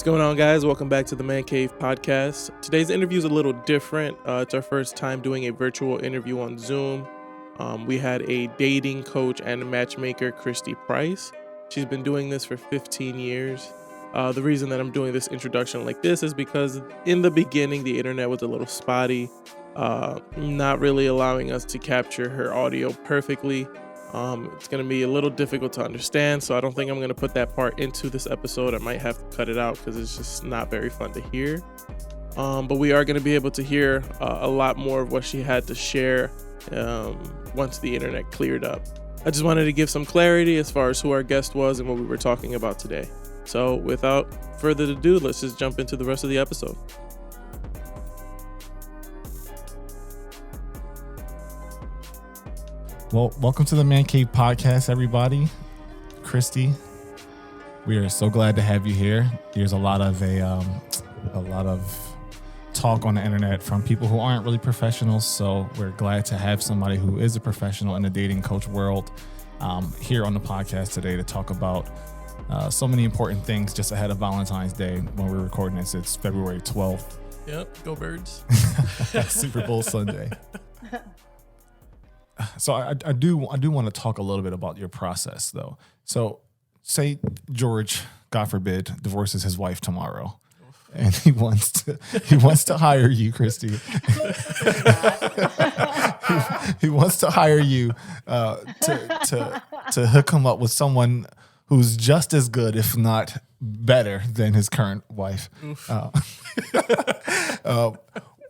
What's going on, guys? Welcome back to the Mancave podcast. Today's interview is a little different. It's our first time doing a virtual interview on Zoom. We had a dating coach and a matchmaker, Kristi Price. She's been doing this for 15 years. The reason that I'm doing this introduction like this is because in the beginning, the internet was a little spotty, not really allowing us to capture her audio perfectly. It's going to be a little difficult to understand, so I don't think I'm going to put that part into this episode. I might have to cut it out because it's just not very fun to hear. But we are going to be able to hear a lot more of what she had to share once the internet cleared up. I just wanted to give some clarity as far as who our guest was and what we were talking about today. So without further ado, let's just jump into the rest of the episode. Well, welcome to the Mancave podcast, everybody. Kristi, we are so glad to have you here. There's a lot of talk on the internet from people who aren't really professionals, so we're glad to have somebody who is a professional in the dating coach world here on the podcast today to talk about so many important things just ahead of Valentine's Day when we're recording this. It's February 12th. Yep, go Birds. Super Bowl Sunday. So I do want to talk a little bit about your process, though. So say George, God forbid, divorces his wife tomorrow, and he wants to hire you, Kristi. he wants to hire you to hook him up with someone who's just as good, if not better, than his current wife.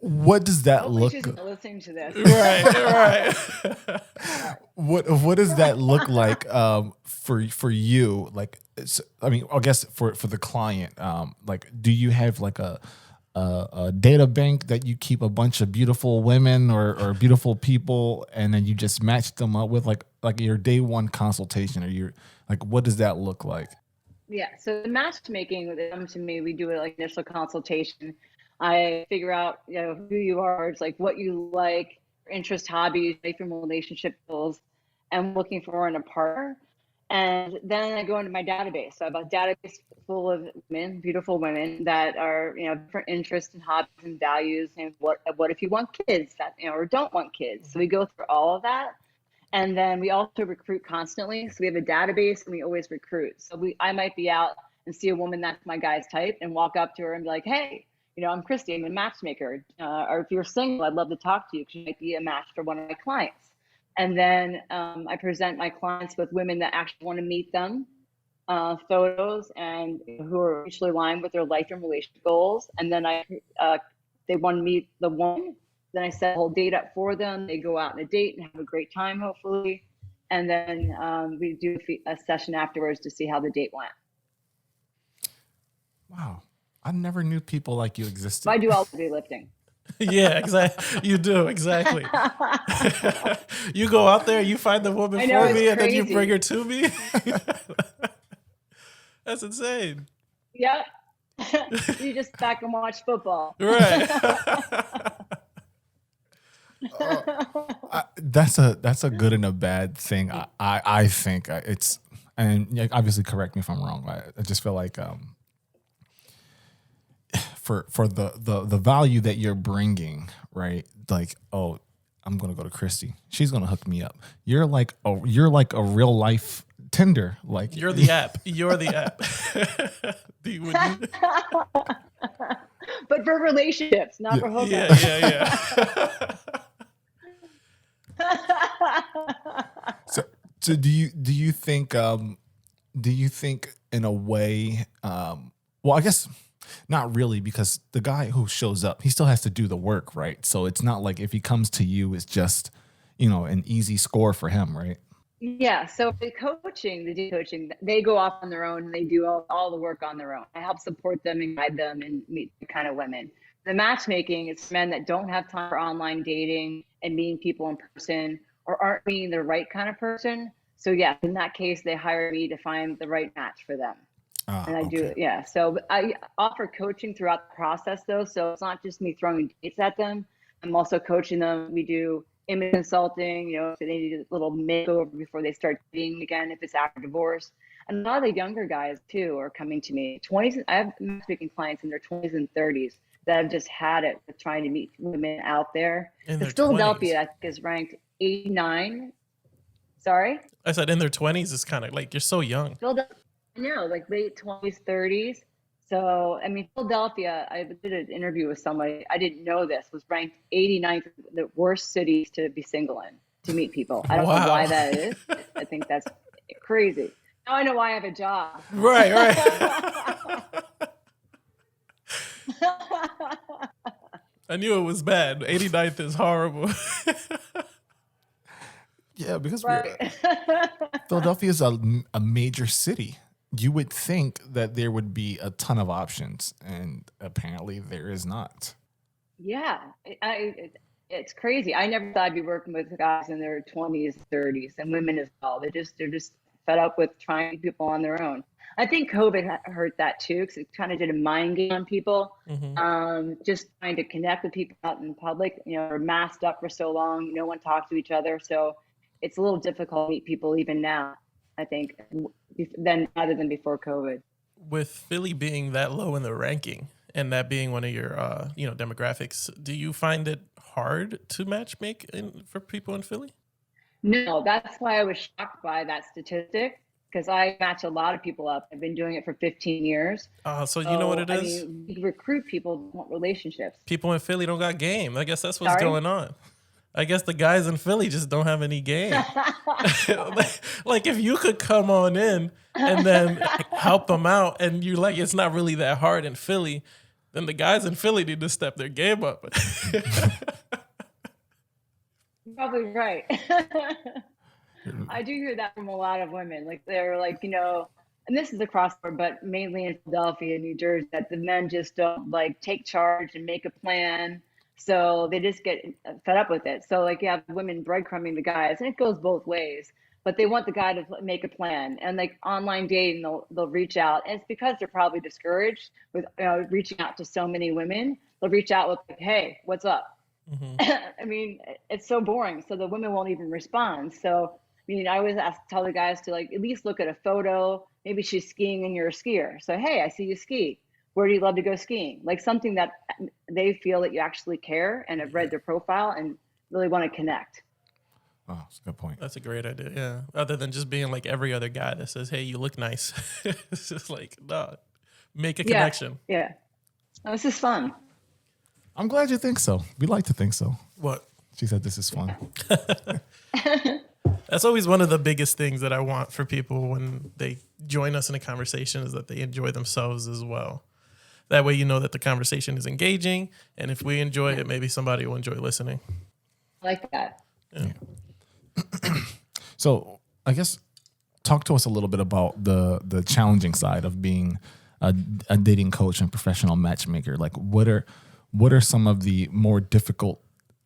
What does that look like? Listening to this. Right. What does that look like for you? Like, I guess for the client, like, do you have like a data bank that you keep a bunch of beautiful women or beautiful people, and then you just match them up with like your day one consultation, or your like, what does that look like? Yeah. So the matchmaking with them, to me, we do like initial consultation. I figure out, who you are, it's like what you like, interest, hobbies, different relationship goals, and looking for in a partner. And then I go into my database. So I have a database full of women, beautiful women that are, different interests and hobbies and values. And what if you want kids that, or don't want kids? So we go through all of that. And then we also recruit constantly. So we have a database and we always recruit. So I might be out and see a woman that's my guy's type and walk up to her and be like, hey, I'm Kristi, I'm a matchmaker. Or if you're single, I'd love to talk to you because you might be a match for one of my clients. And then I present my clients with women that actually want to meet them, photos, and who are mutually aligned with their life and relationship goals. And then they want to meet the woman. Then I set a whole date up for them. They go out on a date and have a great time, hopefully. And then we do a session afterwards to see how the date went. Wow. I never knew people like you existed. I do all the heavy lifting. Yeah, exactly. You do, exactly. You go out there, you find the woman for me, and then you bring her to me. That's insane. Yep. You just back and watch football. Right. That's a good and a bad thing. I think it's, and obviously correct me if I'm wrong. I just feel like for the value that you're bringing, right? Like, oh, I'm gonna go to Kristi. She's gonna hook me up. You're like a real life Tinder. Like, you're the app. You're the app. But for relationships, not for hookups. Yeah. So do you think in a way? Well, I guess. Not really, because the guy who shows up, he still has to do the work, right? So it's not like if he comes to you, it's just, an easy score for him, right? Yeah. So the coaching, they go off on their own and they do all the work on their own. I help support them and guide them and meet the kind of women. The matchmaking, it's men that don't have time for online dating and meeting people in person or aren't meeting the right kind of person. So yeah, in that case, they hire me to find the right match for them. And I do, yeah. So I offer coaching throughout the process, though. So it's not just me throwing dates at them. I'm also coaching them. We do image consulting, if they need a little makeover before they start dating again, if it's after divorce. And a lot of the younger guys too are coming to me. 20s, I have matchmaking clients in their 20s and 30s that have just had it with trying to meet women out there. In Because their 20s. Philadelphia, I think, is ranked 89. Sorry? I said in their 20s is kind of like, you're so young. Philadelphia, like late 20s, 30s. So, I mean, Philadelphia, I did an interview with somebody, I didn't know this, was ranked 89th, the worst cities to be single in, to meet people. I don't know why that is. I think that's crazy. Now I know why I have a job. Right. I knew it was bad. 89th is horrible. Yeah, because Right. Philadelphia is a major city. You would think that there would be a ton of options, and apparently there is not. Yeah, it's crazy. I never thought I'd be working with guys in their 20s, 30s, and women as well. They're just fed up with trying to meet people on their own. I think COVID hurt that too, because it kind of did a mind game on people. Just trying to connect with people out in public. You know, we're masked up for so long. No one talks to each other, so it's a little difficult to meet people even now, I think, rather than before COVID. With Philly being that low in the ranking and that being one of your demographics, do you find it hard to matchmake for people in Philly? No, that's why I was shocked by that statistic, because I match a lot of people up. I've been doing it for 15 years. So you know what it is? I mean, we recruit people who want relationships. People in Philly don't got game. I guess that's what's Sorry? going on. I guess the guys in Philly just don't have any game. Like if you could come on in and then help them out, and you're like, it's not really that hard in Philly, then the guys in Philly need to step their game up. Probably right. I do hear that from a lot of women. Like they're like, and this is across the board, but mainly in Philadelphia, New Jersey, that the men just don't like take charge and make a plan. So they just get fed up with it. So like you have women breadcrumbing the guys, and it goes both ways. But they want the guy to make a plan, and like online dating, they'll reach out, and it's because they're probably discouraged with reaching out to so many women. They'll reach out with like, "Hey, what's up?" I mean, it's so boring. So the women won't even respond. So I mean, I always tell the guys to like at least look at a photo. Maybe she's skiing and you're a skier. So hey, I see you ski. Where do you love to go skiing? Like something that they feel that you actually care and have read their profile and really want to connect. Oh, that's a good point. That's a great idea, yeah. Other than just being like every other guy that says, hey, you look nice. It's just like, no, make a connection. Yeah. Oh, this is fun. I'm glad you think so. We like to think so. What? She said this is fun. That's always one of the biggest things that I want for people when they join us in a conversation, is that they enjoy themselves as well. That way you know that the conversation is engaging, and if we enjoy it, maybe somebody will enjoy listening. I like that. Yeah. So I guess talk to us a little bit about the challenging side of being a dating coach and professional matchmaker. Like what are some of the more difficult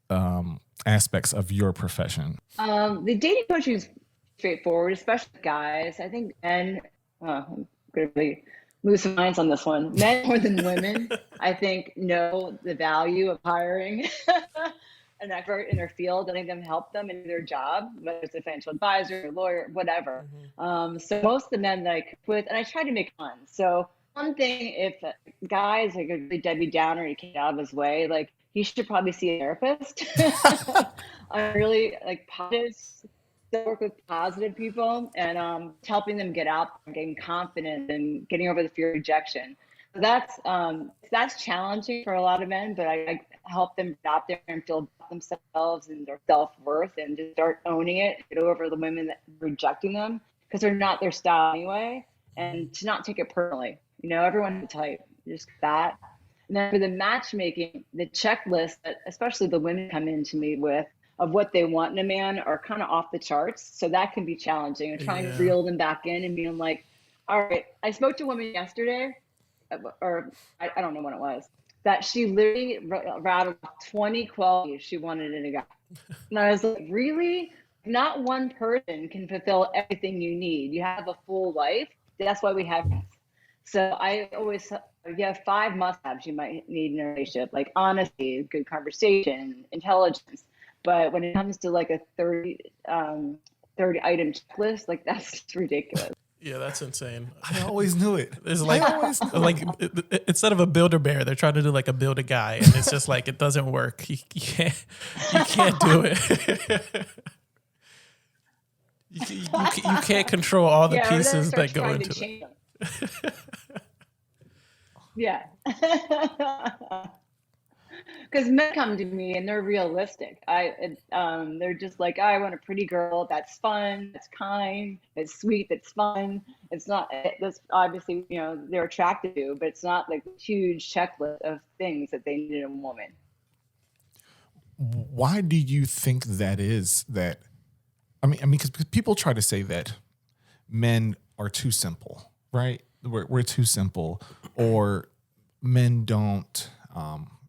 aspects of your profession? The dating coaching is straightforward, especially guys. I think men, I'm going to lose some minds on this one. Men more than women, I think, know the value of hiring an expert in their field, letting them help them in their job, whether it's a financial advisor, a lawyer, whatever. So most of the men that I cook with, and I try to make fun. So one thing, if guys like a really Debbie Downer, he came out of his way, like he should probably see a therapist. I really like positive, work with positive people and helping them get out and getting confident and getting over the fear of rejection. So that's challenging for a lot of men, but I help them get out there and feel themselves and their self-worth and just start owning it, get over the women that are rejecting them because they're not their style anyway, and to not take it personally. Everyone's a type, just that. And then for the matchmaking, the checklist that especially the women come into me with of what they want in a man are kind of off the charts. So that can be challenging. And trying to reel them back in and being like, all right, I spoke to a woman yesterday, or I don't know when it was, that she literally rattled 20 qualities she wanted in a guy. And I was like, really? Not one person can fulfill everything you need. You have a full life. That's why we have. So I always, you have 5 must-haves you might need in a relationship, like honesty, good conversation, intelligence. But when it comes to like a 30 item checklist, like that's just ridiculous. Yeah, that's insane. I always knew it. It's I like always knew like instead of a Build-A-Bear, they're trying to do like a Build-A-Guy, and it's just like it doesn't work. You can't do it. You can't control all the Yeah, or then pieces starts that go trying into to it. change them. Yeah. Because men come to me and they're realistic. They're just like, I want a pretty girl that's fun, that's kind, that's sweet, that's fun. It's not that's obviously they're attracted to, but it's not like a huge checklist of things that they need in a woman. Why do you think that is? That I mean, because people try to say that men are too simple, right? We're too simple, or men don't.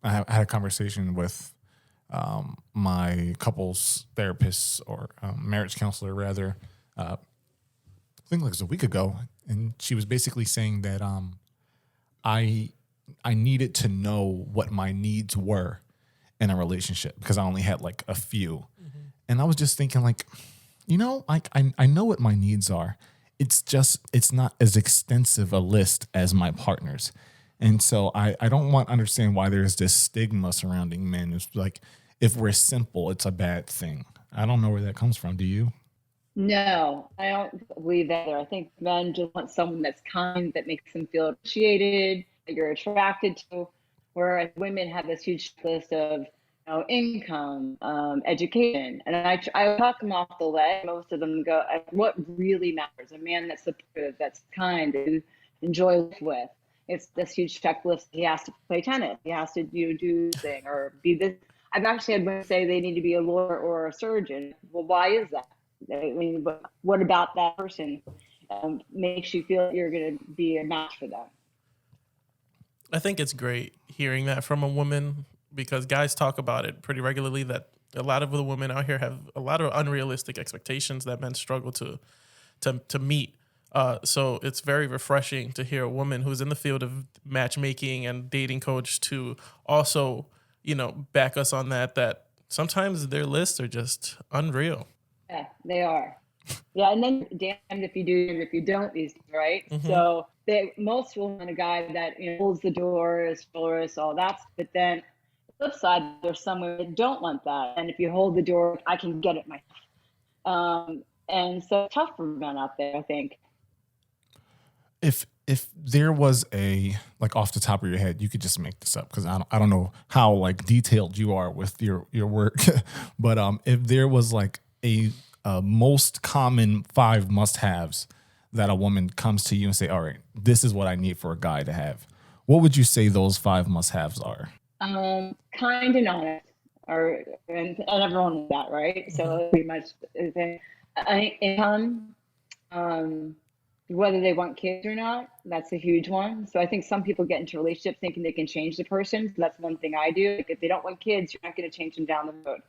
I had a conversation with my couples therapist or marriage counselor, rather. I think like it was a week ago, and she was basically saying that I needed to know what my needs were in a relationship because I only had like a few, and I was just thinking like, like I know what my needs are. It's not as extensive a list as my partner's. And so I don't understand why there's this stigma surrounding men. It's like, if we're simple, it's a bad thing. I don't know where that comes from. Do you? No, I don't believe that either. I think men just want someone that's kind, that makes them feel appreciated, that you're attracted to. Whereas women have this huge list of income, education, and I talk them off the leg. Most of them go, what really matters? A man that's supportive, that's kind, that you enjoy life with. It's this huge checklist. He has to play tennis. He has to do this thing or be this. I've actually had women say they need to be a lawyer or a surgeon. Well, why is that? I mean, but what about that person makes you feel like you're going to be a match for them? I think it's great hearing that from a woman because guys talk about it pretty regularly that a lot of the women out here have a lot of unrealistic expectations that men struggle to meet. So it's very refreshing to hear a woman who's in the field of matchmaking and dating coach to also, back us on that sometimes their lists are just unreal. Yeah, they are. Yeah, and then damned if you do and if you don't these days, right? Mm-hmm. So most will want a guy that holds the door, is chivalrous, all that. But then the flip side, there's some women that don't want that. And if you hold the door, I can get it myself. And so it's tough for men out there, I think. If there was a, like, off the top of your head, you could just make this up because I don't know how like detailed you are with your work, but if there was like a most common 5 must-haves that a woman comes to you and say, all right, this is what I need for a guy to have, what would you say those 5 must-haves are? Kind and honest, and everyone knows that, right? Mm-hmm. So pretty much income, whether they want kids or not, that's a huge one. So I think some people get into relationships thinking they can change the person. So that's one thing I do. Like if they don't want kids, you're not going to change them down the road.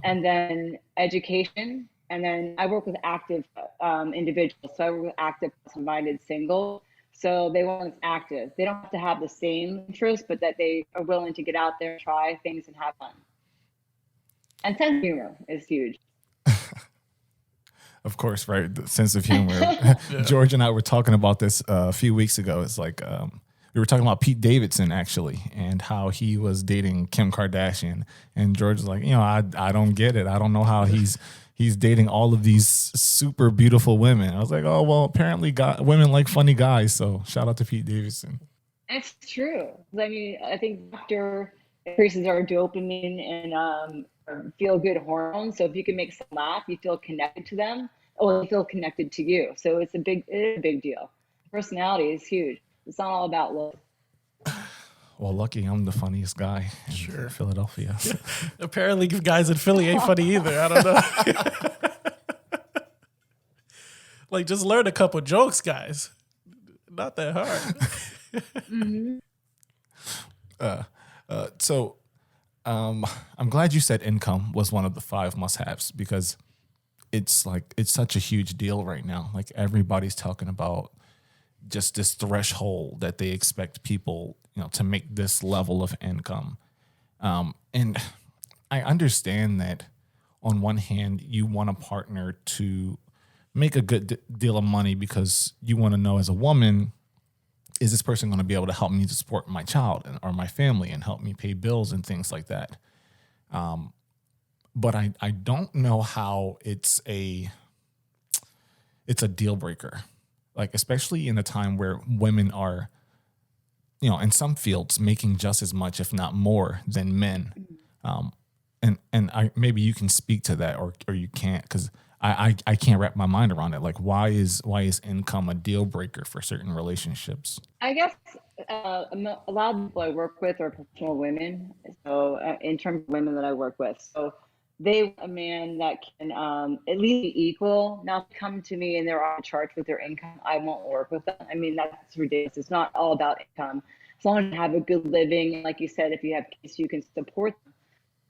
And then education. And then I work with active individuals. So I work with active, minded single. So they want us active. They don't have to have the same interests, but that they are willing to get out there, try things, and have fun. And sense of humor is huge. Of course, right? The sense of humor. Yeah. George and I were talking about this a few weeks ago. It's like we were talking about Pete Davidson, actually, and how he was dating Kim Kardashian. And George was like, I don't get it. I don't know how he's dating all of these super beautiful women. I was like, oh, well, apparently women like funny guys. So shout out to Pete Davidson. It's true. I mean, I think laughter increases our dopamine and feel good hormones. So if you can make someone laugh, you feel connected to them, or they feel connected to you. So it's a big deal. Personality is huge. It's not all about love. Well, lucky I'm the funniest guy in Philadelphia. So. Apparently, guys in Philly ain't funny either. I don't know. Like, just learn a couple jokes, guys. Not that hard. Mm-hmm. So I'm glad you said income was one of the 5 must-haves because it's such a huge deal right now. Like everybody's talking about just this threshold that they expect people, to make this level of income. And I understand that on one hand, you want a partner to make a good deal of money because you want to know as a woman, is this person going to be able to help me to support my child or my family and help me pay bills and things like that? But I don't know how it's a deal breaker, like especially in a time where women are, in some fields making just as much, if not more, than men. And maybe you can speak to that, or you can't, because I can't wrap my mind around it. Like, why is income a deal breaker for certain relationships? I guess a lot of people I work with are professional women. So in terms of women that I work with, so they want a man that can at least be equal. Now, if they come to me and they're on charge with their income, I won't work with them. I mean, that's ridiculous. It's not all about income. As long as you have a good living, like you said, if you have kids, you can support them.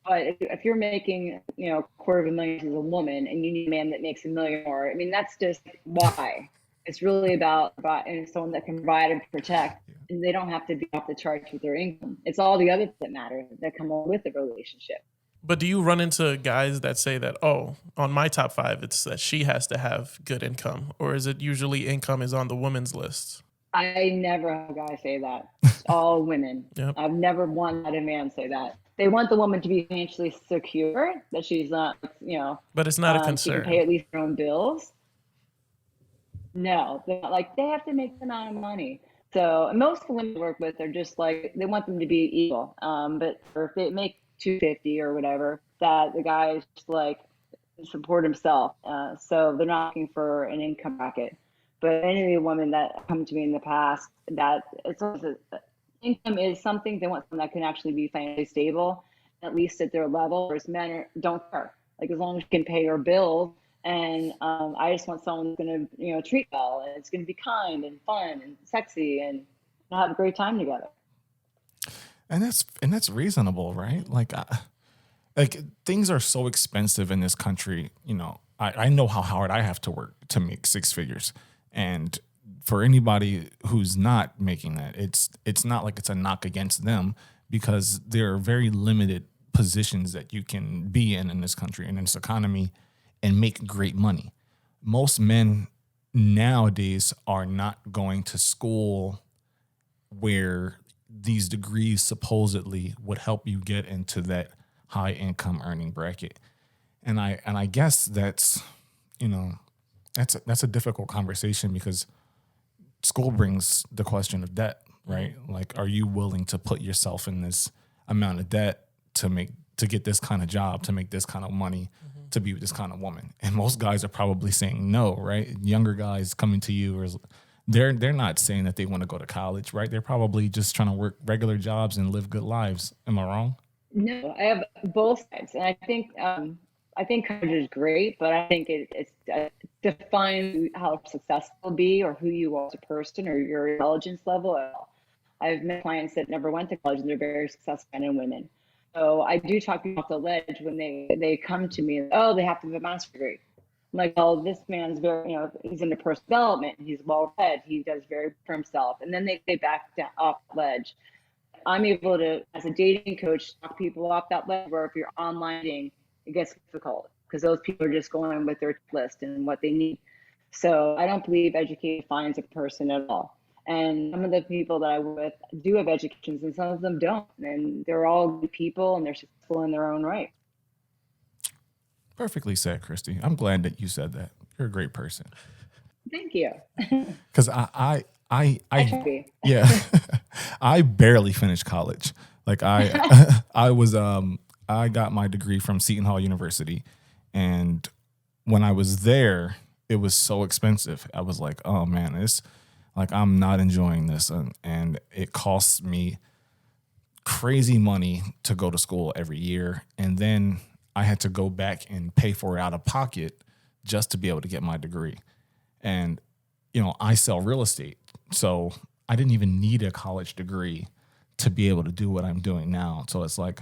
But if you're making, $250,000 as a woman and you need a man that makes $1 million more, I mean, that's just why. It's really about someone that can provide and protect, and they don't have to be off the charts with their income. It's all the others that matter that come along with the relationship. But do you run into guys that say that, oh, on my top 5, it's that she has to have good income? Or is it usually income is on the woman's list? I never have a guy say that. It's all women. Yep. I've never had a man say that. They want the woman to be financially secure, that she's not, But it's not a she concern. can pay at least her own bills. No, they're not, like, they have to make the amount of money. So most of the women I work with are just like, they want them to be equal. But if they make $250 or whatever, that the guy is just like support himself. So they're not looking for an income bracket. But any women that come to me in the past, that it's also, income is something, they want someone that can actually be financially stable, at least at their level. Whereas men don't care. Like, as long as you can pay your bills, and I just want someone who's going to, treat well, and it's going to be kind and fun and sexy, and have a great time together. And that's reasonable, right? Like things are so expensive in this country. I know how hard I have to work to make 6 figures. And for anybody who's not making that, it's not like it's a knock against them, because there are very limited positions that you can be in this country and in this economy and make great money. Most men nowadays are not going to school where these degrees supposedly would help you get into that high income earning bracket. And I guess that's a difficult conversation, because school brings the question of debt, right? Like, are you willing to put yourself in this amount of debt to get this kind of job, to make this kind of money, to be with this kind of woman? And most guys are probably saying no, right? Younger guys coming to you, they're not saying that they want to go to college, right? They're probably just trying to work regular jobs and live good lives. Am I wrong? No, I have both sides, and I think college is great, but I think it's define how successful you'll be, or who you are as a person, or your intelligence level. I've met clients that never went to college, and they're very successful men and women. So I do talk people off the ledge when they come to me, oh, they have to have a master's degree. I'm like, well, this man's very, he's into personal development, he's well read, he does very for himself. And then they back down off the ledge. I'm able to, as a dating coach, talk people off that ledge, where if you're online dating, it gets difficult, because those people are just going with their list and what they need. So I don't believe education defines a person at all. And some of the people that I work with do have educations, and some of them don't. And they're all good people, and they're successful in their own right. Perfectly said, Kristi. I'm glad that you said that. You're a great person. Thank you. Because I yeah, I barely finished college. Like I got my degree from Seton Hall University, and when I was there, it was so expensive. I was like, oh man, I'm not enjoying this, and it costs me crazy money to go to school every year, and then I had to go back and pay for it out of pocket just to be able to get my degree. And I sell real estate, so I didn't even need a college degree to be able to do what I'm doing now. So it's like,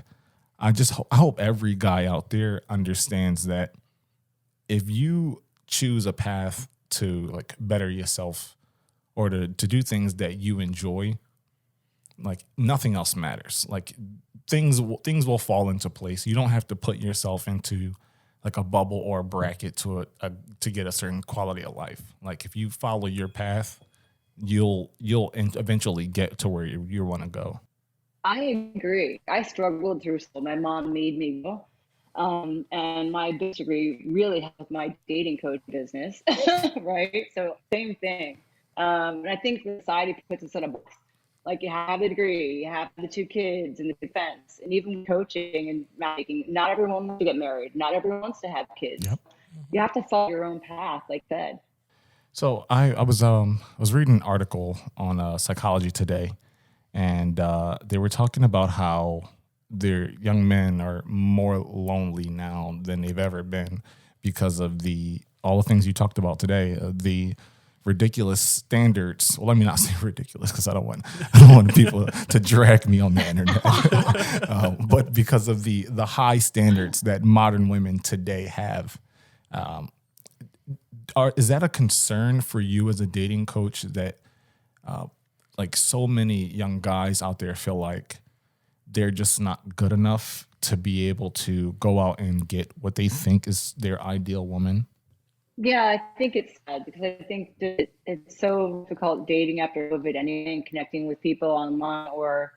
I hope every guy out there understands that if you choose a path to like better yourself, or to do things that you enjoy, like nothing else matters. Like things will fall into place. You don't have to put yourself into like a bubble or a bracket to get a certain quality of life. Like if you follow your path, you'll eventually get to where you want to go. I agree. I struggled through school. My mom made me go. And my business degree really helped my dating coach business, right? So same thing. And I think society puts us in a box. Like you have the degree, you have the 2 kids and the defense, and even coaching and matchmaking. Not everyone wants to get married. Not everyone wants to have kids. Yep. You have to follow your own path, like that. So I was reading an article on Psychology Today, and they were talking about how their young men are more lonely now than they've ever been because of all the things you talked about today, the ridiculous standards. Well, let me not say ridiculous because I don't want people to drag me on the internet. But because of the high standards that modern women today have, is that a concern for you as a dating coach that like so many young guys out there feel like they're just not good enough to be able to go out and get what they think is their ideal woman? Yeah, I think it's sad because I think that it's so difficult dating after COVID anyway, and connecting with people online or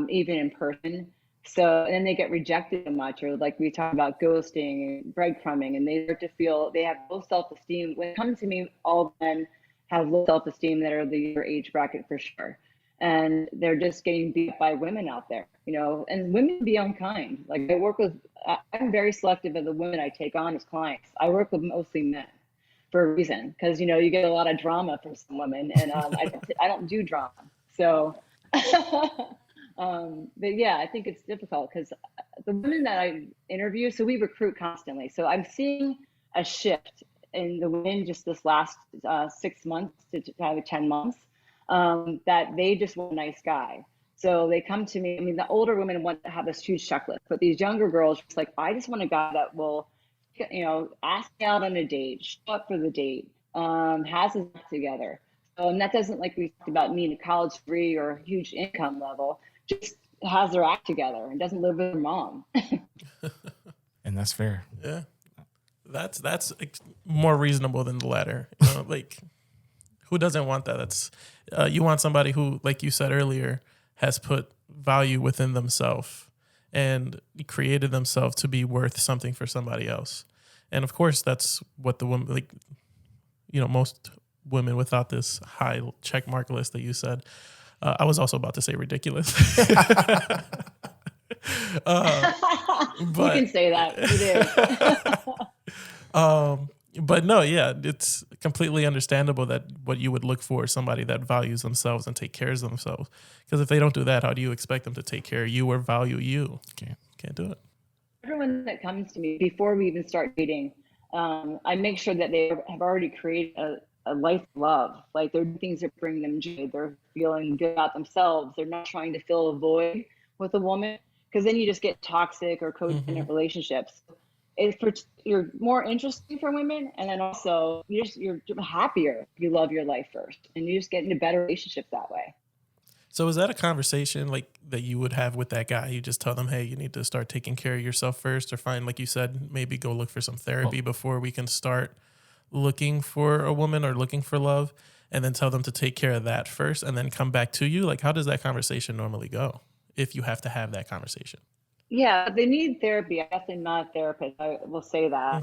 even in person. So, and then they get rejected so much, or like we talk about ghosting and breadcrumbing, and they start to feel they have low self-esteem. When it comes to me, all men have low self-esteem that are your age bracket for sure. And they're just getting beat up by women out there, and women be unkind. Like I'm very selective of the women I take on as clients. I work with mostly men for a reason, because, you get a lot of drama from some women, and I don't do drama. So, but yeah, I think it's difficult because the women that I interview, so we recruit constantly. So I'm seeing a shift in the women just this last 6 months to 10 months. That they just want a nice guy. So they come to me. I mean, the older women want to have this huge checklist, but these younger girls just like, I just want a guy that will, ask me out on a date, show up for the date, has his act together. So, and that doesn't, like we talked about, need a college degree or a huge income level, just has their act together and doesn't live with her mom. And that's fair. Yeah. That's more reasonable than the latter. Like, who doesn't want that? That's you want somebody who, like you said earlier, has put value within themselves and created themselves to be worth something for somebody else. And of course, that's what the woman, most women without this high check mark list that you said. I was also about to say ridiculous. You can say that. It is. But no, yeah, it's completely understandable that what you would look for is somebody that values themselves and take care of themselves. Because if they don't do that, how do you expect them to take care of you or value you? Can't do it. Everyone that comes to me before we even start dating, I make sure that they have already created a life of love. Like they're doing things that bring them joy. They're feeling good about themselves. They're not trying to fill a void with a woman, because then you just get toxic or codependent relationships. You're more interesting for women, and then also you're happier if you love your life first, and you just get into better relationships that way. So is that a conversation like that you would have with that guy? You just tell them, hey, you need to start taking care of yourself first, or find, like you said, maybe go look for some therapy before we can start looking for a woman or looking for love, and then tell them to take care of that first and then come back to you? Like, how does that conversation normally go if you have to have that conversation? Yeah, they need therapy. I guess they're not a therapist. I will say that.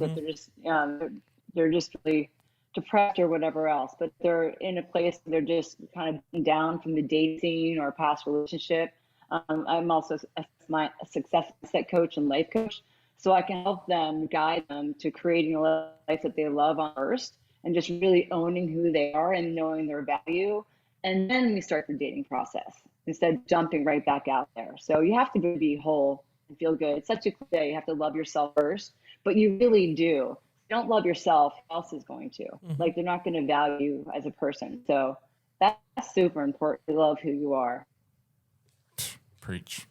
They're just really depressed or whatever else. But they're in a place where they're just kind of down from the dating scene or past relationship. I'm also a success mindset coach and life coach, so I can help them, guide them to creating a life that they love on first, and just really owning who they are and knowing their value. And then we start the dating process instead of jumping right back out there. So you have to be whole and feel good. It's such a cliche. You have to love yourself first, but you really do. If you don't love yourself, who else is going to? Like, they're not going to value you as a person. So that's super important to love who you are. Preach.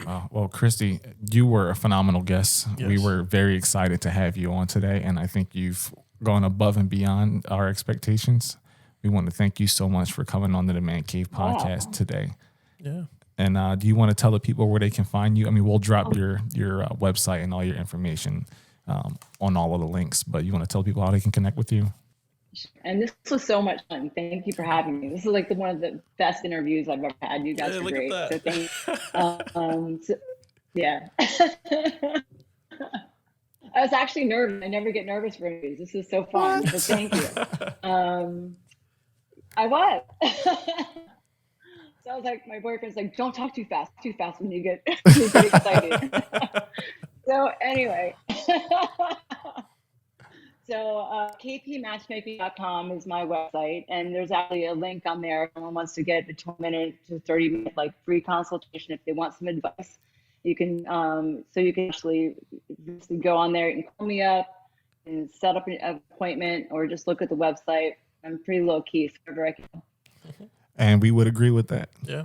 Well, Kristi, you were a phenomenal guest. Yes. We were very excited to have you on today, and I think you've gone above and beyond our expectations. We want to thank you so much for coming on to the Mancave podcast today. Yeah. And do you want to tell the people where they can find you? I mean, we'll drop your website and all your information on all of the links. But you want to tell people how they can connect with you? And this was so much fun. Thank you for having me. This is like one of the best interviews I've ever had. You guys are look great. at So thank yeah. I was actually nervous. I never get nervous for interviews. This is so fun. So thank you. I was. So I was like, my boyfriend's like, don't talk too fast when you get, you get excited. So anyway. So kpmatchmaking.com is my website, and there's actually a link on there if someone wants to get a 20-minute to 30-minute like free consultation if they want some advice. You can so you can actually just go on there and call me up and set up an appointment, or just look at the website. I'm pretty low key, so wherever I can. And we would agree with that. Yeah.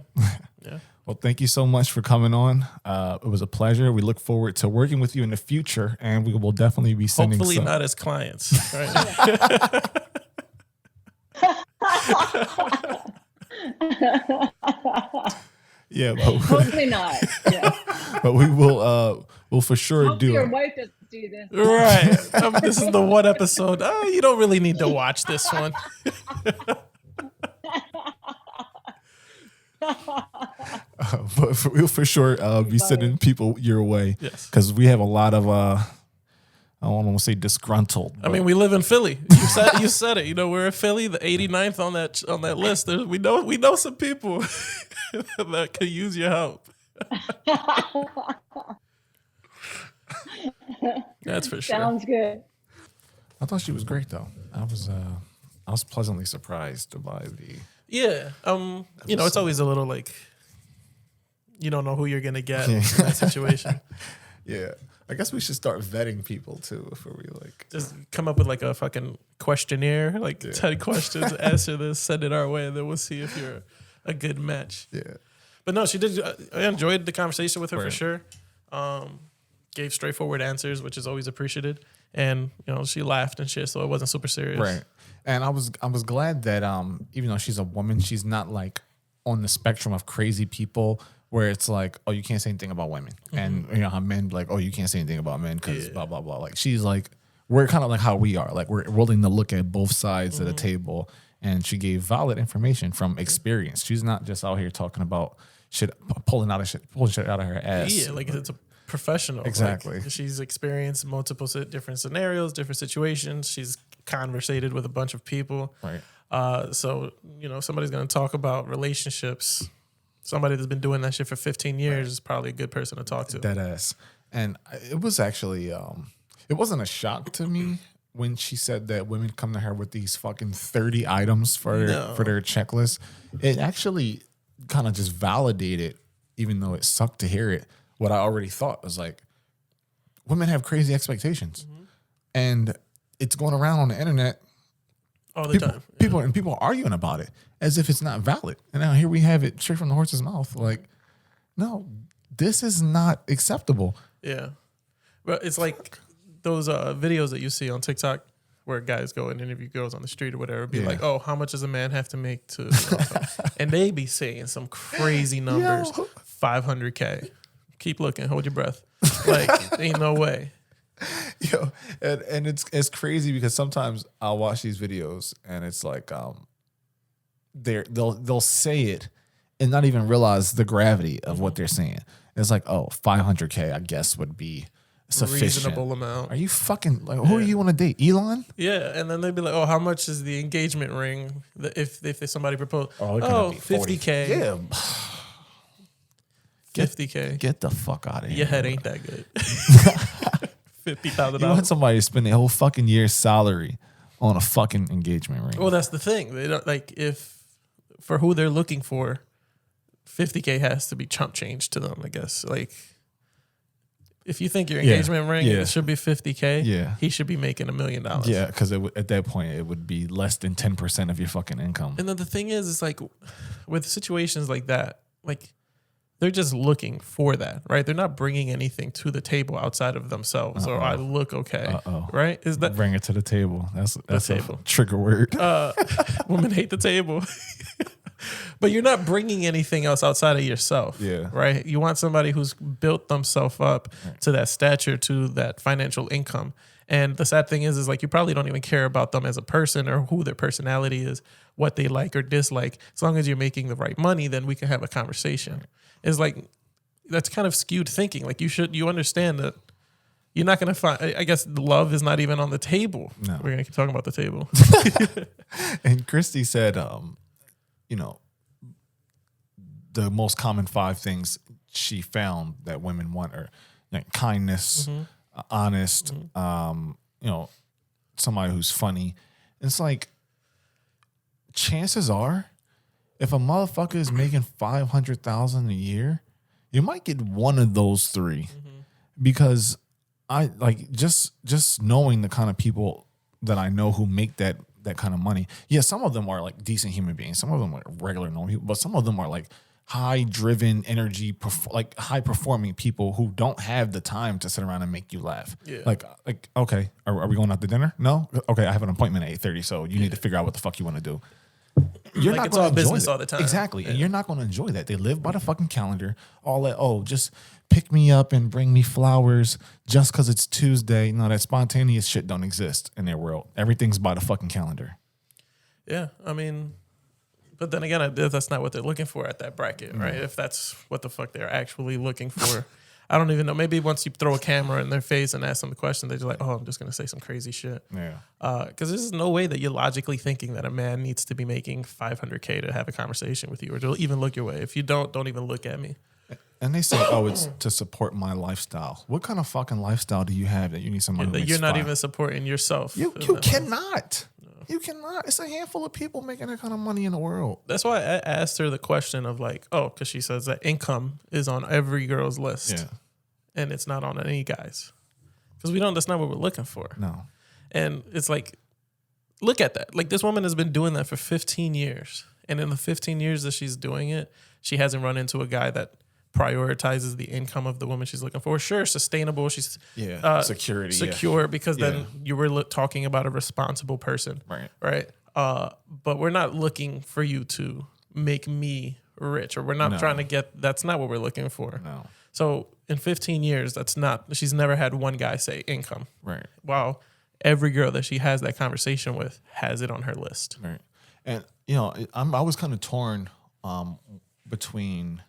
Yeah. Well, thank you so much for coming on. It was a pleasure. We look forward to working with you in the future, and we will definitely be sending hopefully some. not as clients. Right? Yeah, but Hopefully not. Yeah. but we will. We'll for sure Hopefully do your it. wife doesn't do this. Right. This is the one episode. Oh, you don't really need to watch this one. But we'll for sure be sending people your way. Yes. Because we have a lot of I don't want to say disgruntled. I mean, we live in Philly. You said it. You know, we're in Philly, the 89th on that list. We know some people that could use your help. That's for sure. Sounds good. I thought she was great though. I was pleasantly surprised by the. Yeah. You know, it's always a little like you don't know who you're gonna get in that situation. Yeah. I guess we should start vetting people too before we like just come up with like a fucking questionnaire, like 10 questions, answer this, send it our way, and then we'll see if you're a good match. Yeah. But no, she did. I enjoyed the conversation with her for Right. sure. Gave straightforward answers, which is always appreciated. And you know, she laughed and shit, so it wasn't super serious. Right. And I was glad that even though she's a woman, she's not like on the spectrum of crazy people where it's like, oh, you can't say anything about women. Mm-hmm. And you know how men like, oh, you can't say anything about men because blah blah blah. Like she's like, we're kind of like how we are. Like we're willing to look at both sides of the table. And she gave valid information from experience. She's not just out here talking about shit, pulling shit out of her ass. Yeah, like it's a professional. Exactly. Like, she's experienced multiple different scenarios, different situations. She's conversated with a bunch of people. Right. So, you know, somebody's going to talk about relationships. Somebody that's been doing that shit for 15 years is probably a good person to talk to. Dead ass. And it was actually, it wasn't a shock to me when she said that women come to her with these fucking 30 items for their checklist. It actually kind of just validated, even though it sucked to hear it, what I already thought was like, women have crazy expectations. And it's going around on the internet All the time. people are arguing about it as if it's not valid. And now here we have it straight from the horse's mouth. Like, no, this is not acceptable. Yeah. But it's like those videos that you see on TikTok where guys go and interview girls on the street or whatever, be like, oh, how much does a man have to make to... and they be saying some crazy numbers, 500K. Keep looking, hold your breath. Like, ain't no way. Yo, and it's crazy because sometimes I'll watch these videos and it's like they'll say it and not even realize the gravity of what they're saying. It's like, oh, 500K I guess would be sufficient. Reasonable amount. Are you fucking like who are you want to date? Elon? Yeah, and then they'd be like, oh, how much is the engagement ring if somebody proposed? Oh, it's gonna be 50K. Yeah. 50K. Get the fuck out of here. Your head ain't that good. $50,000. You want somebody to spend their whole fucking year's salary on a fucking engagement ring. Well, that's the thing. They don't like if for who they're looking for, 50K has to be chump change to them, I guess. Like if you think your engagement ring it should be 50K, he should be making $1 million. Yeah, because at that point it would be less than 10% of your fucking income. And then the thing is, it's like with situations like that, like they're just looking for that, right? They're not bringing anything to the table outside of themselves, or I look okay, right? Is that bring it to the table? That's table. a trigger word. Women hate the table. But you're not bringing anything else outside of yourself. Yeah. Right. You want somebody who's built themselves up to that stature, to that financial income. And the sad thing is like you probably don't even care about them as a person or who their personality is, what they like or dislike. As long as you're making the right money, then we can have a conversation. Right. It's like that's kind of skewed thinking. Like you understand that you're not going to find, I guess love is not even on the table. No. We're going to keep talking about the table. And Kristi said, you know, the most common 5 things she found that women want are kindness, honest, you know, somebody who's funny. It's like, chances are, if a motherfucker is making $500,000 a year, you might get one of those 3, because I like just knowing the kind of people that I know who make that kind of money. Yeah, some of them are like decent human beings. Some of them are regular normal people, but some of them are like high driven energy, like high performing people who don't have the time to sit around and make you laugh. Yeah. Like okay, are we going out to dinner? No. Okay, I have an appointment at 8:30, so you need to figure out what the fuck you want to do. You're not going to enjoy business all the time. Exactly. Yeah. And you're not going to enjoy that. They live by the fucking calendar. All that, just pick me up and bring me flowers just because it's Tuesday. No, that spontaneous shit don't exist in their world. Everything's by the fucking calendar. Yeah. I mean, but then again, that's not what they're looking for at that bracket, right? If that's what the fuck they're actually looking for. I don't even know. Maybe once you throw a camera in their face and ask them the question, they're just like, I'm just going to say some crazy shit. Yeah. Because there's no way that you're logically thinking that a man needs to be making $500K to have a conversation with you or to even look your way. If you don't even look at me. And they say, it's to support my lifestyle. What kind of fucking lifestyle do you have that you need somebody to You're not even supporting yourself. You cannot. No. You cannot. It's a handful of people making that kind of money in the world. That's why I asked her the question of like, because she says that income is on every girl's list. Yeah. And it's not on any guys. Because that's not what we're looking for. No. And it's like, look at that. Like this woman has been doing that for 15 years. And in the 15 years that she's doing it, she hasn't run into a guy that prioritizes the income of the woman she's looking for. Sure, sustainable. She's secure because then you were talking about a responsible person. Right. But we're not looking for you to make me rich, or we're not trying to get, that's not what we're looking for. No. So in 15 years, she's never had one guy say income. Right. While every girl that she has that conversation with has it on her list. Right. And, I was kind of torn between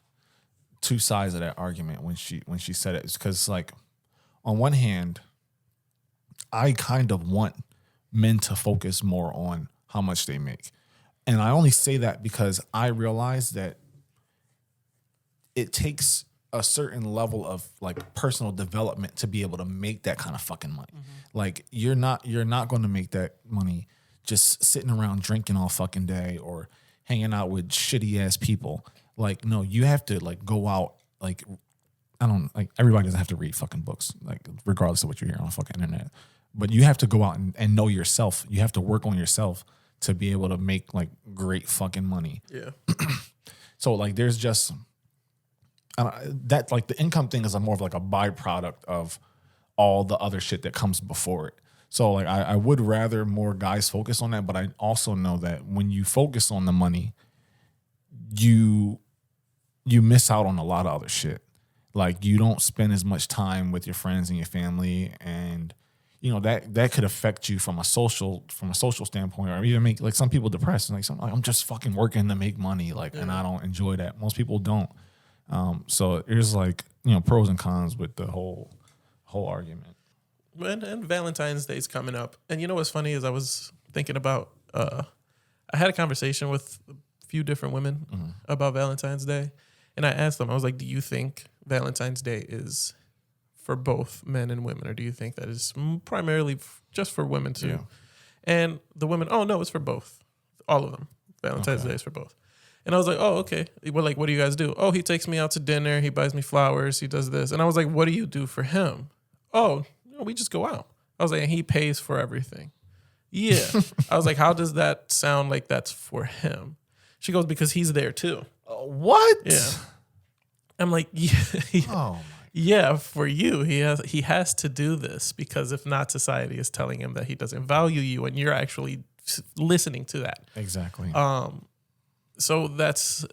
two sides of that argument when she said it. It's because, like, on one hand, I kind of want men to focus more on how much they make. And I only say that because I realize that it takes a certain level of like personal development to be able to make that kind of fucking money. Mm-hmm. Like you're not going to make that money just sitting around drinking all fucking day or hanging out with shitty ass people. Like, no, you have to like go out. Like, everybody doesn't have to read fucking books, like regardless of what you hear on the fucking internet, but you have to go out and know yourself. You have to work on yourself to be able to make like great fucking money. Yeah. So like, there's just, that like the income thing is more of like a byproduct of all the other shit that comes before it. So like I would rather more guys focus on that, but I also know that when you focus on the money, you miss out on a lot of other shit. Like you don't spend as much time with your friends and your family, and that could affect you from a social standpoint, or even make like some people depressed. Like I'm just fucking working to make money, and I don't enjoy that. Most people don't. So there's like, pros and cons with the whole argument. And Valentine's Day's coming up. And you know what's funny is I was thinking about, I had a conversation with a few different women about Valentine's Day. And I asked them, I was like, do you think Valentine's Day is for both men and women? Or do you think that is primarily just for women too? Yeah. And the women, no, it's for both. All of them. Valentine's Day is for both. And I was like, oh, okay. Well, like, what do you guys do? Oh, he takes me out to dinner. He buys me flowers. He does this. And I was like, what do you do for him? Oh, we just go out. I was like, and he pays for everything. Yeah. I was like, how does that sound like that's for him? She goes, because he's there too. What? Yeah. I'm like, yeah, for you. He has to do this because if not, society is telling him that he doesn't value you, and you're actually listening to that. Exactly. So that's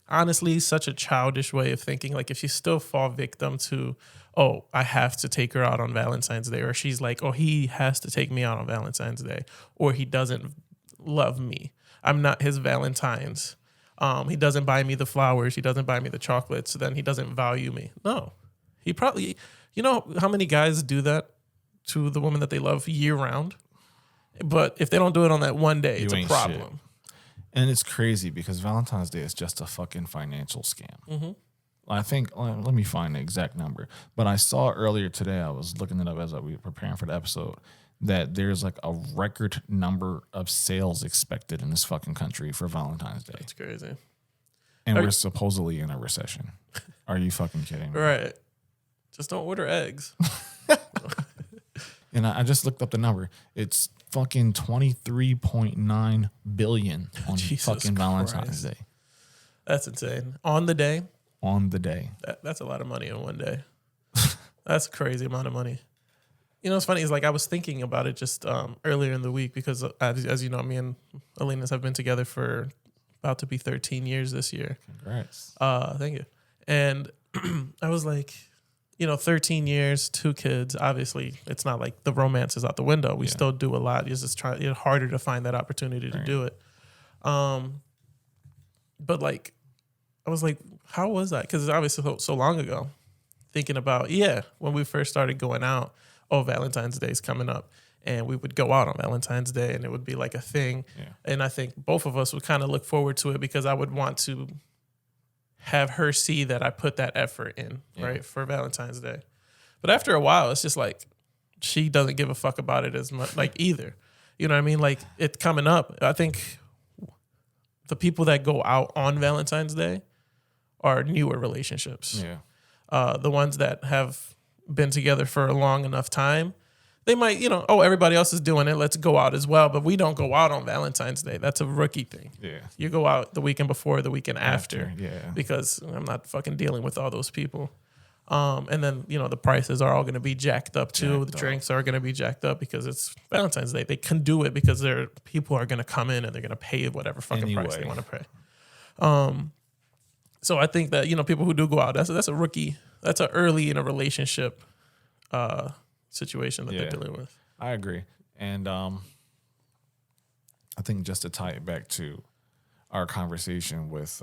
honestly such a childish way of thinking. Like, if you still fall victim to, oh, I have to take her out on Valentine's Day, or she's like, oh, he has to take me out on Valentine's Day, or he doesn't love me, I'm not his Valentine's. He doesn't buy me the flowers, he doesn't buy me the chocolates, so then he doesn't value me. No, he probably, you know how many guys do that to the woman that they love year round? But if they don't do it on that one day, it's a problem. Shit. And it's crazy because Valentine's Day is just a fucking financial scam. Mm-hmm. I think, let me find the exact number. But I saw earlier today, I was looking it up as we were preparing for the episode, that there's like a record number of sales expected in this fucking country for Valentine's Day. That's crazy. And we're supposedly in a recession. Are you fucking kidding me? Right. Just don't order eggs. And I just looked up the number. It's fucking 23.9 billion on Jesus fucking Valentine's Christ. Day. That's insane. On the day? On the day. That's a lot of money in one day. That's a crazy amount of money. You know what's funny is, like, I was thinking about it just earlier in the week because, as you know, me and Alina's have been together for about to be 13 years this year. Congrats. Thank you. And I was like, you know, 13 years, 2 kids. Obviously, it's not like the romance is out the window. We still do a lot. It's just it's harder to find that opportunity to do it. But like, I was like, how was that? Because it's obviously so long ago. Thinking about, when we first started going out, Valentine's Day is coming up. And we would go out on Valentine's Day and it would be like a thing. Yeah. And I think both of us would kind of look forward to it because I would want to have her see that I put that effort in, right, for Valentine's Day. But after a while, it's just like, she doesn't give a fuck about it as much, like, either. You know what I mean? Like, it coming up, I think the people that go out on Valentine's Day are newer relationships. Yeah. The ones that have been together for a long enough time, they might, you know, everybody else is doing it, let's go out as well. But we don't go out on Valentine's Day. That's a rookie thing. Yeah. You go out the weekend before, the weekend after. Yeah. Because I'm not fucking dealing with all those people. And then, you know, the prices are all going to be jacked up too. The drinks are going to be jacked up because it's Valentine's Day. They can do it because people are going to come in and they're going to pay whatever fucking price they want to pay. So I think that, you know, people who do go out, that's a rookie. That's an early in a relationship situation that they're dealing with. I agree. And I think just to tie it back to our conversation with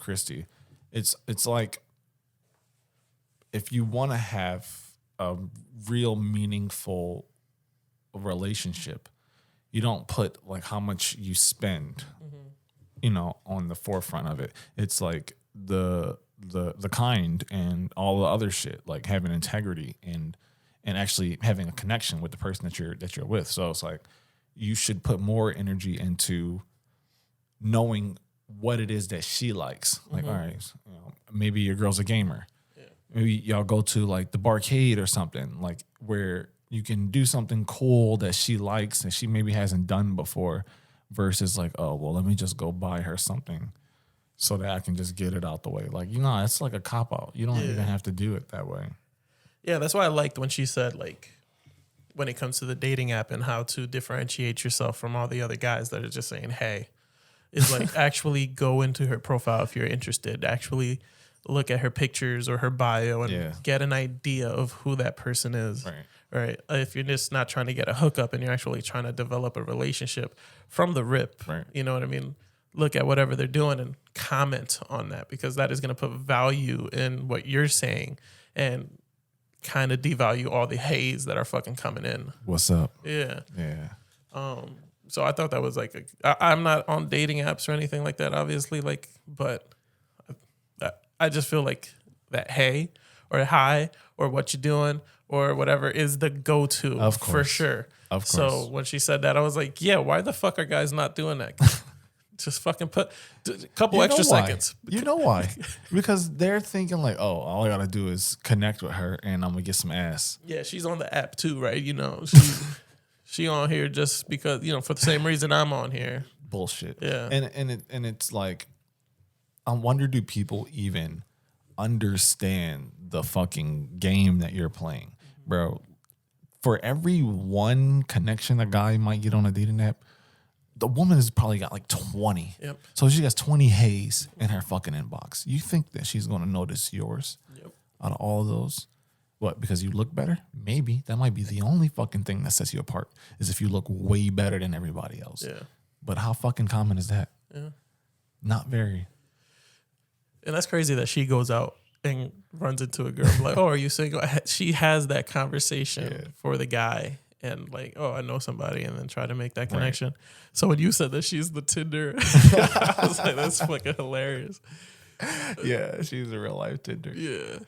Kristi, it's like, if you want to have a real meaningful relationship, you don't put like how much you spend, you know, on the forefront of it. It's like the kind and all the other shit, like having integrity and actually having a connection with the person that you're with. So it's like you should put more energy into knowing what it is that she likes. Like, all right, you know, maybe your girl's a gamer. Yeah. Maybe y'all go to like the barcade or something, like where you can do something cool that she likes that she maybe hasn't done before, versus like, oh, well, let me just go buy her something so that I can just get it out the way. Like, you know, it's like a cop-out. You don't even have to do it that way. Yeah, that's why I liked when she said, like, when it comes to the dating app and how to differentiate yourself from all the other guys that are just saying, hey, is like actually go into her profile if you're interested. Actually look at her pictures or her bio and get an idea of who that person is. Right. If you're just not trying to get a hookup and you're actually trying to develop a relationship from the rip, you know what I mean? Look at whatever they're doing and comment on that, because that is going to put value in what you're saying and kind of devalue all the haze that are fucking coming in. What's up? Yeah. Yeah. So I thought that was like, I'm not on dating apps or anything like that, obviously, like, but I just feel like that hey or hi or what you doing or whatever is the go-to for sure. Of course. So when she said that, I was like, yeah, why the fuck are guys not doing that? Just fucking put a couple extra seconds. You know why? Because they're thinking like, oh, all I got to do is connect with her and I'm going to get some ass. Yeah, she's on the app too, right? You know, she on here just because, you know, for the same reason I'm on here. Bullshit. Yeah. And it's like, I wonder, do people even understand the fucking game that you're playing? Bro, for every one connection a guy might get on a dating app, the woman has probably got like 20. Yep. So she has 20 hays in her fucking inbox. You think that she's going to notice yours out of all of those? What, because you look better? Maybe. That might be the only fucking thing that sets you apart is if you look way better than everybody else. Yeah. But how fucking common is that? Yeah. Not very. And that's crazy that she goes out and runs into a girl like, oh, are you single? She has that conversation for the guy and like, oh, I know somebody, and then try to make that connection. Right. So when you said that she's the Tinder, I was like, that's fucking hilarious. Yeah, she's a real life Tinder. Yeah.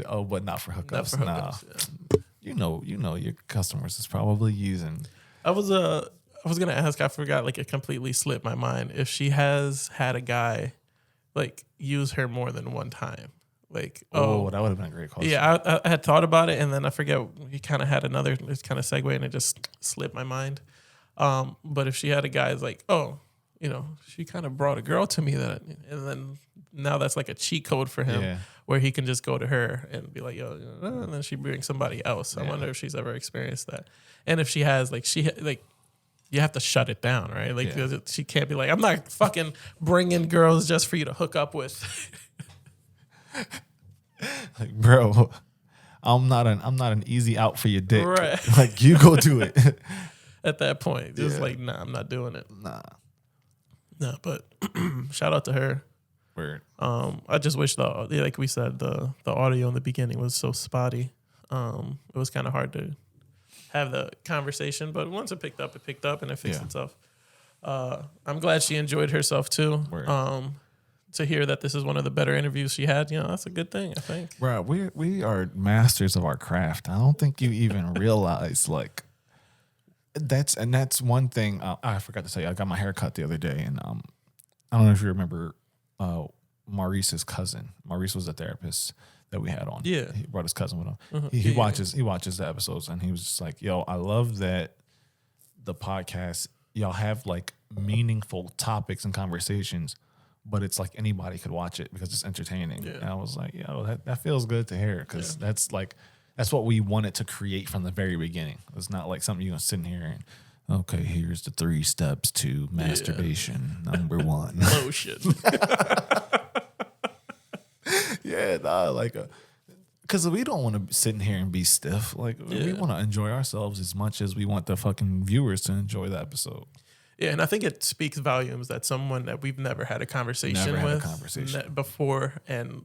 But not for hookups. Not for hookups. Nah. You know your customers is probably using. I was gonna ask, I forgot, like it completely slipped my mind. If she has had a guy like use her more than one time. Like, that would have been a great question. Yeah, I had thought about it, and then I forget, we kind of had another kind of segue, and it just slipped my mind. But if she had a guy, it's like, oh, she kind of brought a girl to me, and then now that's like a cheat code for him, where he can just go to her and be like, yo, and then she brings somebody else. I wonder if she's ever experienced that. And if she has, you have to shut it down, right? Like, she can't be like, I'm not fucking bringing girls just for you to hook up with. Like, bro, I'm not an easy out for your dick. Right. Like, you go do it. At that point, just like, nah, I'm not doing it. Nah, but shout out to her. Word. I just wish like we said, the audio in the beginning was so spotty. It was kind of hard to have the conversation, but once it picked up and it fixed itself. I'm glad she enjoyed herself too. Word. To hear that this is one of the better interviews she had, that's a good thing, I think. Bro, we are masters of our craft. I don't think you even realize, like, that's one thing. I forgot to say, I got my hair cut the other day, and I don't know if you remember Maurice's cousin. Maurice was a therapist that we had on. Yeah. He brought his cousin with him. Uh-huh. He watches the episodes, and he was just like, yo, I love that the podcast, y'all have like meaningful topics and conversations, but it's like anybody could watch it because it's entertaining. Yeah. And I was like, yo, that feels good to hear, because that's what we wanted to create from the very beginning. It's not like something you're going to sit in here and, okay, here's the 3 steps to masturbation. Number 1. Lotion. Because we don't want to sit in here and be stiff. Like, we want to enjoy ourselves as much as we want the fucking viewers to enjoy the episode. Yeah, and I think it speaks volumes that someone that we've never had a conversation with before, and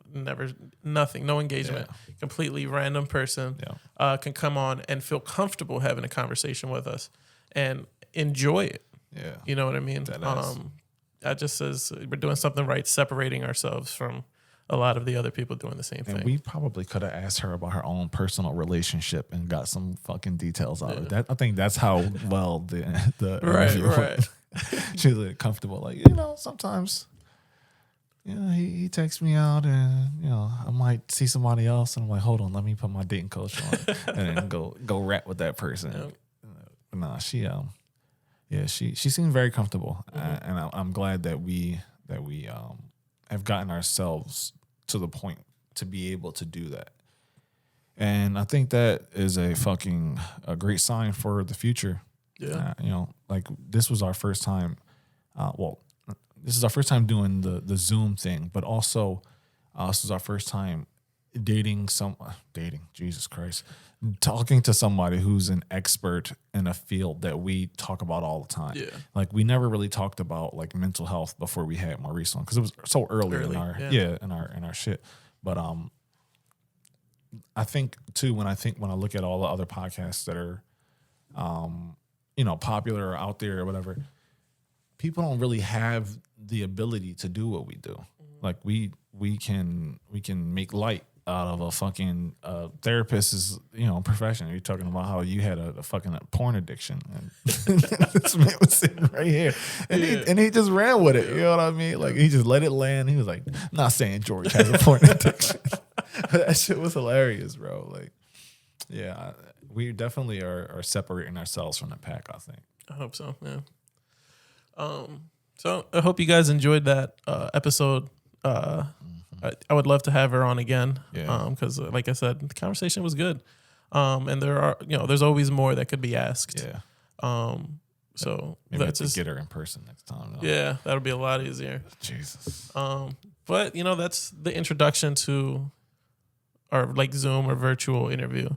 nothing, no engagement, completely random person can come on and feel comfortable having a conversation with us and enjoy it. Yeah, you know what I mean. That just says we're doing something right, separating ourselves from a lot of the other people doing the same thing. And we probably could have asked her about her own personal relationship and got some fucking details out of that. I think that's how well the right. She's like comfortable. Like, sometimes, he takes me out, and I might see somebody else, and I'm like, hold on, let me put my dating coach on, and then go rap with that person. Yep. Nah, she seemed very comfortable, and I'm glad that we have gotten ourselves to the point to be able to do that. And I think that is a great sign for the future. Yeah. Like, this was our first time. This is our first time doing the Zoom thing, but also this is our first time dating, Jesus Christ, talking to somebody who's an expert in a field that we talk about all the time. Yeah. Like, we never really talked about like mental health before we had Maurice on, because it was so early in our shit. But I think too, when I look at all the other podcasts that are popular or out there or whatever, people don't really have the ability to do what we do. Mm-hmm. Like, we can make light out of a fucking therapist's profession. You're talking about how you had a fucking porn addiction, and this man was sitting right here, and he just ran with it. You know what I mean? Like, he just let it land. He was like, I'm not saying George has a porn addiction. That shit was hilarious, bro. Like, yeah, we definitely are separating ourselves from the pack, I think. I hope so, yeah. So I hope you guys enjoyed that episode. I would love to have her on again. Yeah. Because like I said, the conversation was good. And there's always more that could be asked. Yeah. So Maybe that's just get her in person next time. No? Yeah, that'll be a lot easier. Jesus. But that's the introduction to our like Zoom or virtual interview.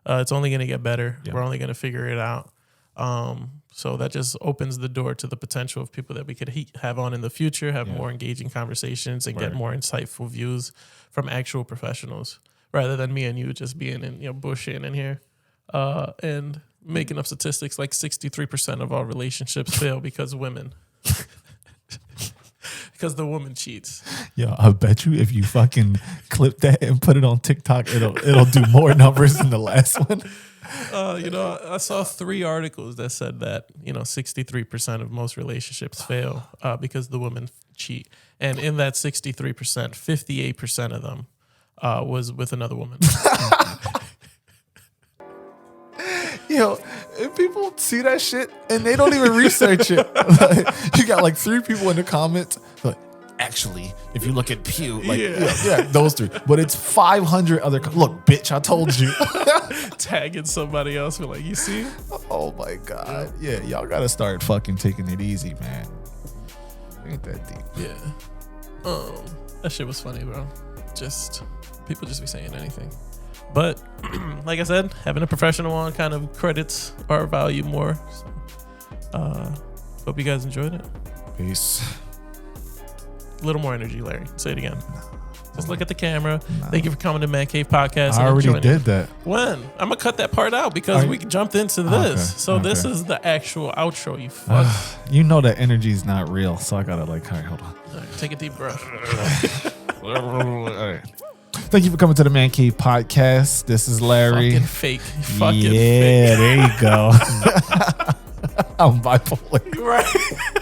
It's only going to get better. Yeah. We're only going to figure it out. So that just opens the door to the potential of people that we could have on in the future, have more engaging conversations, and get more insightful views from actual professionals, rather than me and you just being in bullshitting in here and making up statistics like 63% of all relationships fail because women. Because the woman cheats. Yo, I bet you if you fucking clip that and put it on TikTok, it'll do more numbers than the last one. I saw 3 articles that said that 63% of most relationships fail because the women cheat, and in that 63%, 58% of them was with another woman. If people see that shit and they don't even research it, you got like 3 people in the comments. Like, actually, if you look at Pew, those 3, but it's 500 other. Look, bitch, I told you. Tagging somebody else, we're like, you see? Oh my god, yeah, y'all gotta start fucking taking it easy, man. Ain't that deep? Yeah. That shit was funny, bro. Just people just be saying anything. But like I said, having a professional on kind of credits our value more. So, hope you guys enjoyed it. Peace. A little more energy, Larry. Say it again. Just look at the camera. Thank you for coming to Mancave Podcast. I already did that. When? I'm going to cut that part out because we jumped into this. So this is the actual outro, you fuck. You know that energy is not real, so I got to all right, hold on. All right, take a deep breath. All right. Thank you for coming to the Mancave Podcast. This is Larry. Fucking fake. Fucking fake. There you go. I'm bipolar. Right.